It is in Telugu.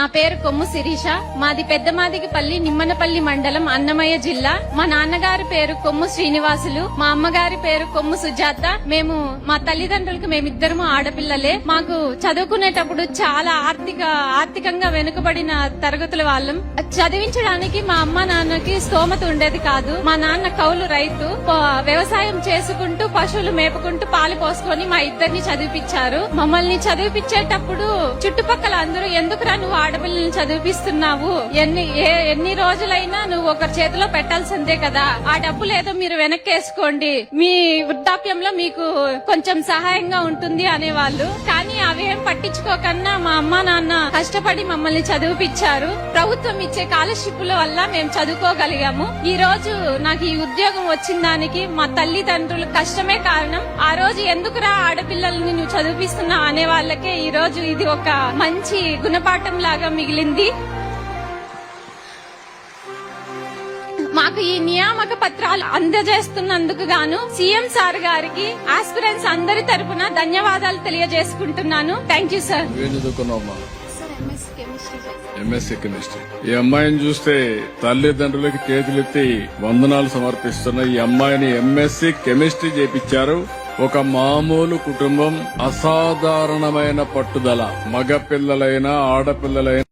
నా పేరు కొమ్ము శిరీష. మాది పెద్దమాదిగిపల్లి నిమ్మనపల్లి మండలం అన్నమయ్య జిల్లా. మా నాన్నగారి పేరు కొమ్ము శ్రీనివాసులు, మా అమ్మగారి పేరు కొమ్ము సుజాత. మా తల్లిదండ్రులకు మేమిద్దరము ఆడపిల్లలే. మాకు చదువుకునేటప్పుడు చాలా ఆర్థికంగా వెనుకబడిన తరగతుల వాళ్ళం. చదివించడానికి మా అమ్మ నాన్నకి స్తోమత ఉండేది కాదు. మా నాన్న కౌలు రైతు, వ్యవసాయం చేసుకుంటూ పశువులు మేపుకుంటూ పాలు పోసుకొని మా ఇద్దరిని చదివిపించారు. మమ్మల్ని చదివిపించేటప్పుడు చుట్టుపక్కల అందరూ ఎందుకురా నువ్వు ఆడపిల్లల్ని చదివిపిస్తున్నావు, ఎన్ని రోజులైనా నువ్వు ఒకరి చేతిలో పెట్టాల్సిందే కదా, ఆ డబ్బులేదో మీరు వెనక్కేసుకోండి, మీ వృద్ధాప్యంలో మీకు కొంచెం సహాయంగా ఉంటుంది అనేవాళ్ళు. కానీ అవేం పట్టించుకోకన్నా మా అమ్మ నాన్న కష్టపడి మమ్మల్ని చదివిపించారు. ప్రభుత్వం ఇచ్చే స్కాలర్షిప్ల వల్ల మేము చదువుకోగలిగాము. ఈ రోజు నాకు ఈ ఉద్యోగం వచ్చిన దానికి మా తల్లిదండ్రుల కష్టమే కారణం. ఆ రోజు ఎందుకురా ఆడపిల్లల్ని నువ్వు చదివిస్తున్నావు అనే వాళ్ళకే ఈ రోజు ఇది ఒక మంచి గుణపాఠం లాగా మిగిలింది. మాకు ఈ నియామక పత్రాలు అందజేస్తున్నందుకు గాను సీఎం సార్ గారికి ఆస్పిరెంట్స్ అందరి తరపున ధన్యవాదాలు తెలియజేసుకుంటున్నాను. Thank you sir. MSc chemistry. ఈ అమ్మాయిని చూస్తే తల్లిదండ్రులకి చేతులెత్తి వందనాలు సమర్పిస్తున్న ఈ అమ్మాయిని ఎంఎస్సీ కెమిస్ట్రీ చేపించారు. ఒక మామూలు కుటుంబం, అసాధారణమైన పట్టుదల. మగ పిల్లలైనా ఆడపిల్లలైనా